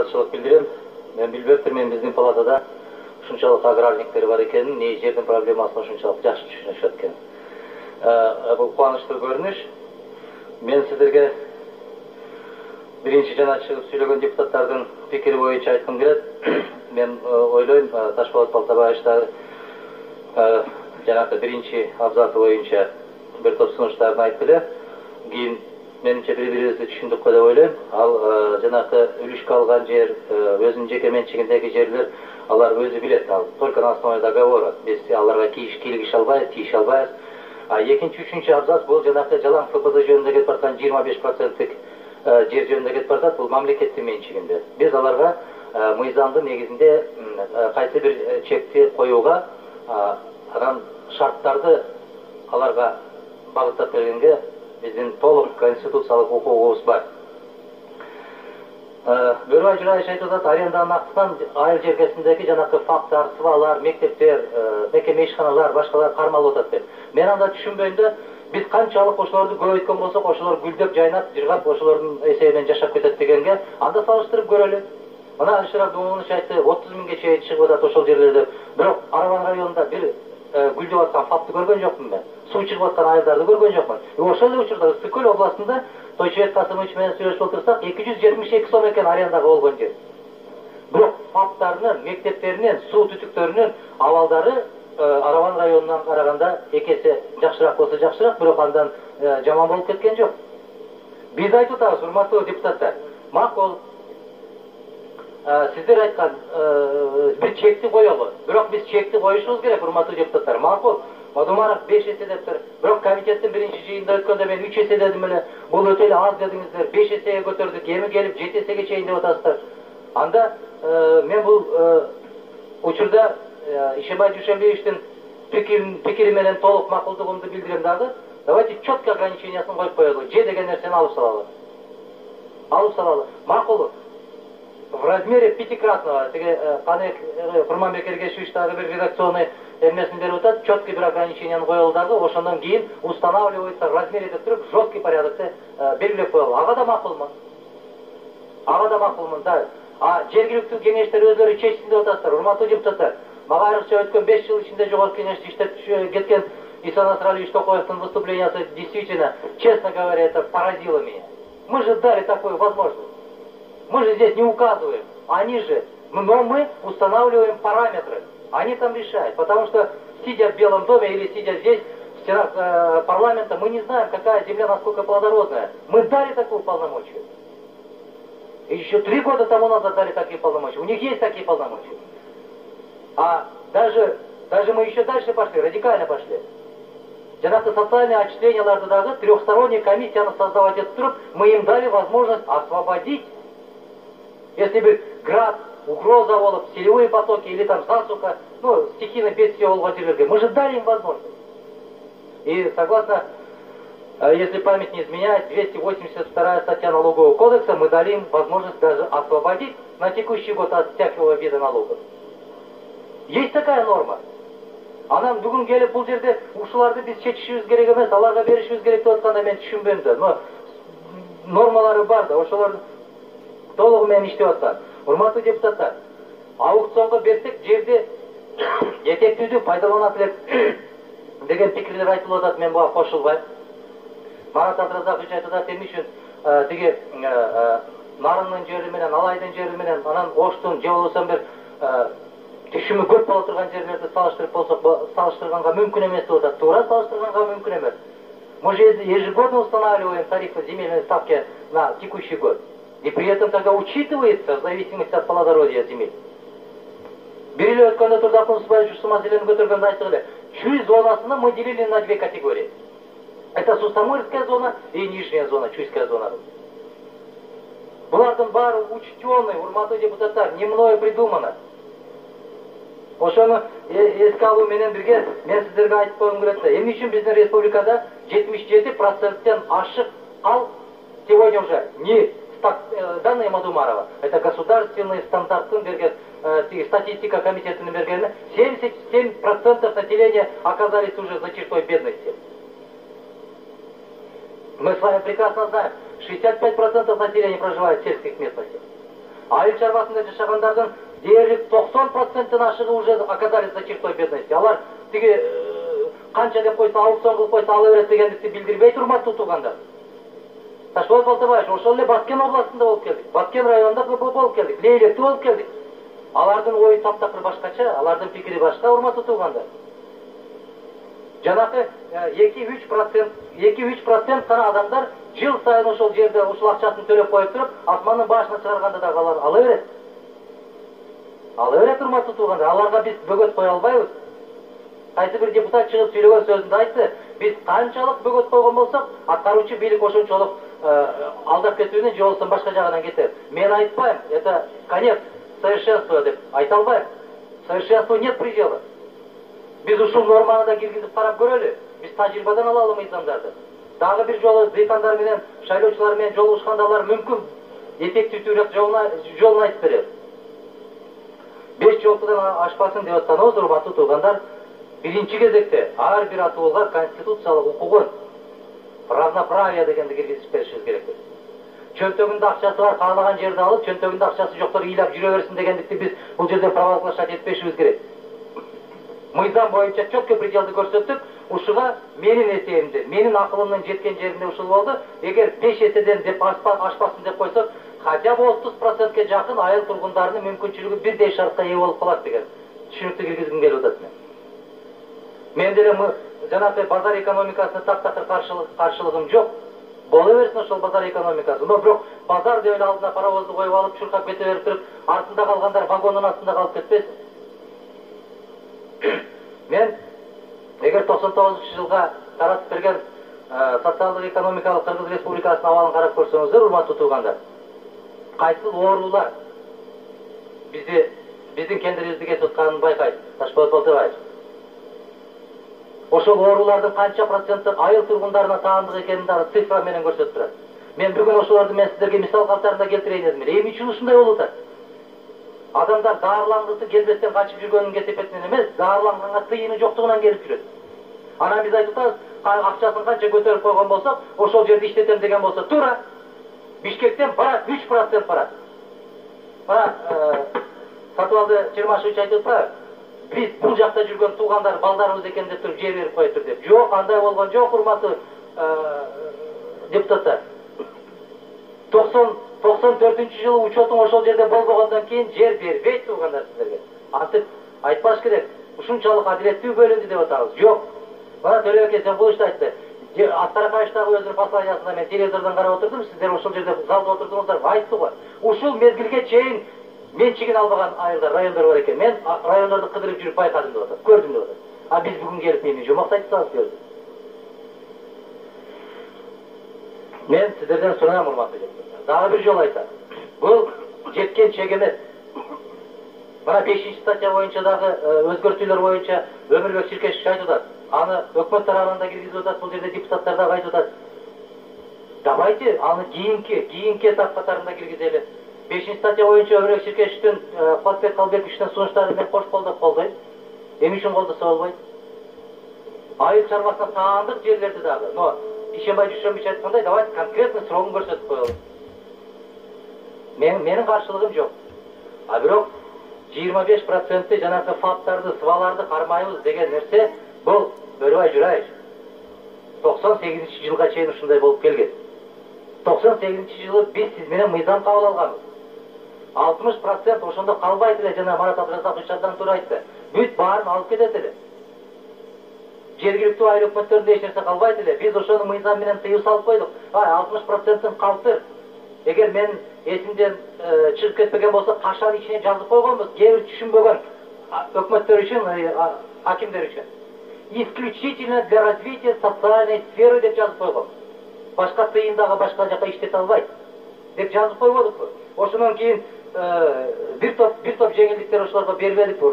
ыраазычылык билдирем. Мен билбептирмин биздин палатада ушунчалык аграрниктер бар экенин, не жердин проблемасын ушунчалык жакшы түшүнүшөт экен. Бул кубанычтуу көрүнүш. Мен сиздерге биринчи жана чыгып сүйлөгөн депутаттардын пикири боюнча айткым келет. Мен ойлойм, Ташполот Балтабаевич жанагы биринчи абзаты боюнча бир топ сунуштарын айтты эле. Кийин менимче бири-бирибизди түшүндүк деп ойлойм. Ал жанагы үлүшкө алган жер, өзүнүн жеке менчигиндеги жерлер, алар өзү билет. Ал только на основе договора. Биз аларга кийлигише албайбыз, тийише албайбыз. Экинчи, үчүнчү абзац бул жанагы жалаң ФПЗ жөнүндө кетип бараткан 25%-тык жер жөнүндө кетип баратат. Бул мамлекеттин менчигинде. Биз аларга мыйзамдын негизинде кайсы бир чекти коюуга, анан шарттарды аларга багыттап бергенге биздин толук конституциялык укугубуз бар. Бөрбай Жураевич айтып атат, аренданын актынан айыл жергесиндеги жанакы фактар, свалар, мектептер, мекеме ишканалар, башкалар кармалып атат деп. Мен анда түшүнбөйм да, биз канчалык ошолорду көбөйткөн болсок, ошолор гүлдөп, жайнап, жыргап, ошолордун эсебинен жашап кетет дегенге, анда салыштырып көрөлү. Мына Ишрак Думунович айтты, 30 миңге чейин чыгып атат ошол жерлерде. Бирок Араван районунда бир гүлдөп аткан факты көргөн жокмун мен. Суу чыгып аткан айылдарды көргөн жокмун. Ошол эле учурда Ысык-Көл областында Тойчубек Касымович менен сүйлөшүп отырсак, 272 сом экен арендага болгон жер. Бирок фактарынын, мектептеринин, суу түтүктөрүнүн абалдары Араван районунан караганда экесе жакшыраак болсо жакшыраак, бирок андан жаман болуп кеткен жок. Биз айтып атабыз, урматтуу депутаттар, макул сиздер айткан бир чекти коелу. Бирок биз чекти коюшубуз керек, урматтуу депутаттар. Макул. Мадумаров 5 эсе дептир. Бирок комитеттин биринчи жыйынында өткөндө мен 3 эсе дедим эле. Бул өтө эле аз дедиңиздер. 5 эсеге көтөрдүк. Эми келип 7 эсеге чейин деп атасыздар. Анда мен бул учурда Ишембай Дүйшөнбиевичтин пикири менен толук макулдугумду билдирем дагы. Давайте четко ограничениясын коюп коелу. Же деген нерсени алып салалы. Алып салалы. Макул. В размере пятикратного, Канек Курманбек Эргешевич дагы бир редакционный эмнесин берип атат, четкий бир ограниченияны коелу дагы, ошондон кийин устанавливается размер деп туруп, жесткий порядокте белгилеп коелу. Ага да макулмун. Ага да макулмун да. Жергиликтүү кеңештер өзлөрү чечсин деп атасыздар, урматтуу депутаттар. Мага айрыкча өткөн 5 жыл ичинде жогорку кеңешти иштеп кеткен Исан Насралиевич Токоевдун выступлениясы действительно, честно говоря, это поразило меня. Мы же дали такую возможность. Мы же здесь не указываем, они же, но мы устанавливаем параметры. Они там решают, потому что сидя в Белом доме или сидя здесь, в стенах парламента, мы не знаем, какая земля насколько плодородная. Мы дали такую полномочия. И еще 3 года тому назад дали такие полномочия. У них есть такие полномочия. А даже мы еще дальше пошли, радикально пошли. Жанагы социальное отчисленияларды дагы трехсторонней комиссияны создавать этип, мы им дали возможность освободить. Если бы град, угроза болуп, селевые потоки или там засуха, стихийное бедствие болгон жерлерге, мы же дали им возможность. И согласно, если память не изменяет, 282 статья налогового кодекса, мы дали им возможность даже освободить на текущий год от всякого вида налогов. Есть такая норма. Анан бүгүн келип бул жерде ушуларды биз чечишибиз керек эмес, аларга беришибиз керек деп атканда мен түшүнбөйм да. Но нормалары бар да, ошолор толугу менен иштеп аткан. Урматтуу депутаттар, аукционго берсек жерди этектүүдүү пайдаланат элек деген пикирлер айтылып атат, мен буга кошулбайм. Марат Абдразакович айтып атат, эмне үчүн тиги Нарындын жери менен, Алайдын жери менен, анан Оштун же болбосо бир түшүмү көп боло турган жерлерди салыштырып болсок, салыштырганга мүмкүн эмес деп атат. Туура, салыштырганга мүмкүн эмес. Мы же ежегодно устанавливаем тарифы земельной ставки на текущий год. И при этом тогда учитывается в зависимости от плодородия земель. Бир эле өткөндө Турдакун Усбаевич ушул маселени көтөргөндө айттык эле. Чуй зонасыны мы делили на 2 категории. Это Сустамырская зона и нижняя зона, Чуйская зона. Булардын баары учтённый, урматтуу депутаттар, не мною придумано. Ошону эске алуу менен бирге мен сиздерге айтып коюм керек да. Эмне үчүн биздин республикада 77%тен ашык ал сегодня уже не данные Мадумарова, это государственный стандарттын берген, статистика комитетinin бергени, 77% населения оказались уже за чертой бедности. Мы с вами прекрасно знаем, 65% населения проживает в сельских местностях. Айыл чарбасында жашагандардын дээрлик 90%-тен ашыгы уже оказались за чертой бедности. Алар тиги канча деп койсо, аукцион кылып койсо ала берет дегендикти билдирбейт, урматтуу туугандар. Ташпол Балтабаевич, ошол эле Баткен областында болуп келдик. Баткен районунда болуп келдик. Лейлекте болуп келдик. Алардын ою таптакыр башкача, алардын пикири башка, урматтуу туугандар. Жанакы 2-3% гана адамдар жыл сайын ошол жерде ушул акчасын төлөп коюп туруп, асмандын башына чыгарганда дагы алар ала берет. Ала берет, урматтуу туугандар. Аларга биз бөгөт кое албайбыз. Кайсы бир депутат чыгып сүйлөгөн сөзүндө айтты, биз канчалык бөгөт койгон болсок, аткаруучу бийлик ошончолук алдап кетүүнү же болбосо башка жагынан кетет. Мен айтпайм, это конец совершенства деп айта албайм. Совершенству нет предела. Биз ушул норманы да киргизип карап көрөлү. Биз тажрыйбадан алалы мыйзамдарды. Дагы бир жолу дыйкандар менен, шайлоочулар менен жолугушканда алар мүмкүн эффективдүүрөөк жолун айтып берет. 5 жолкудан ашпасын деп атсаңыз, урматтуу туугандар, биринчи кезекте ар бир атуулга конституциялык укугун, равноправие дегенди киргизип беришибиз керек. Чөнтөгүндө акчасы бар, каалаган жерди алып, чөнтөгүндө акчасы жоктор ыйлап жүрө берсин дегендикти биз бул жерде провозглашать этпешибиз керек. Мыйзам боюнча четко пределди көрсөттүк. Ушуга менин эсебимде, менин акылымдын жеткен жеринде ушул болду. Эгер 5 эседен деп ашпасын деп койсок, хотя бы 30%ке жакын айыл тургундарынын мүмкүнчүлүгү бирдей шартка ээ болуп калат деген түшүнүктү киргизгим келип атат. Мен деле жанагы базар экономикасына таптакыр каршылыгым жок. Боло берсин ошол базар экономикасы. Но бирок базар деп эле алдына паровозду коюп алып, чуркап кете берип туруп, артында калгандар вагондун астында калып кетпесин. Мен эгер 99-жылга таратып берген социалдык экономикалык Кыргыз Республикасынын абалын карап көрсөңүздөр, урматтуу туугандар, кайсыл оорулар биздин кендирибизди кесип атканын байкайт. Ташпол Балтабаевич. Ошол оорулардын канча проценти айыл тургундарына таандык экенин дагы цифра менен көрсөтүп турат. Мен бүгүн ошолорду сиздерге мисал катарында келтирейин дедим. Эмне үчүн ушундай болуп атат? Адамдар даарылангысы келбестен качып жүргөнүн кесепетинен эмес, даарыланганга тыйыны жоктугунан келип жүрөт. Анан биз айтып атабыз, акчасын канча көтөрүп койгон болсок, ошол жерди иштетем деген болсо, туура Бишкектен барат, 3% барат. Мына Сатыбалды Чермашевич айтып атпайбы? Биз бул жакта жүргөн туугандар балдарыбыз экен деп туруп жер берип коюптур деп. Жок, андай болгон жок, урматтуу депутаттар. 94-жылы учетун ошол жерде болбогондон кийин жер бербейт туугандар сиздерге. Антип айтпаш керек. Ушунчалык адилеттүү бөлүндү деп атабыз. Жок. Мына Төлөбек Эсенкулович айтты. Астаракаевичтагы өзүнүн посланиясында мен телевизордон карап отурдум, сиздер ошол жерде залда отурдуңуздар, айтты го. Ушул мезгилге чейин менчигин албаган айылдар, райондар бар экен. Мен райондорду кыдырып жүрүп байкадым деп атат, көрдүм деп атат. А биз бүгүн келип мени жомок айтсаңыз көрдүк. Мен сиздерден сураам, урматтуу депутаттар. Дагы бир жолу айтам. Бул жеткен чек эмес. Мына 5-статья боюнча дагы өзгөртүүлөр боюнча Өмүрбек Чиркешев айтып атат. Аны өкмөт тарабынан киргизип атат, бул жерде депутаттар дагы айтып атат. Давайте аны кийинки этап катарында киргизели. 5-статья боюнча Өмүрбек Чиркешевдин Кубатбек Калбековичтин сунуштарын мен кош колдоп колдойм. Эмне үчүн колдосо болбойт? Айыл чарбасына таандык жерлерди дагы, но Ишенбай Жушембич айткандай, давайте конкретный срогун көрсөтүп коелу. Менин каршылыгым жок. А бирок 25% жанагы фактарды, сыбаларды кармайбыз деген нерсе бул Бөрөбай Журайыч 98-жылга чейин ушундай болуп келген. 98-жылы биз сиз менен мыйзам кабыл алганбыз. 60% ошондо калбайт эле, жана Марат Абдыразакович абдан туура айтты. Бүт баарын алып кетет эле. Жергиликтүү айыл өкмөттөрүндө эч нерсе калбайт эле. Биз ошону мыйзам менен тыюу салып койдук. 60%-ын калтыр. Эгер мен эсимден чыгып кетпеген болсо, кашан ичине жазып койгонбуз, кээ бир түшүнбөгөн өкмөттөр үчүн, акимдер үчүн. Исключительно для развития социальной сферы деп жазып койгон. Башка тыйындагы башка жака иштете албайт деп жазып койбодукпу. Ошондон кийин бир топ жеңилдиктер ошолорго бербедикпи.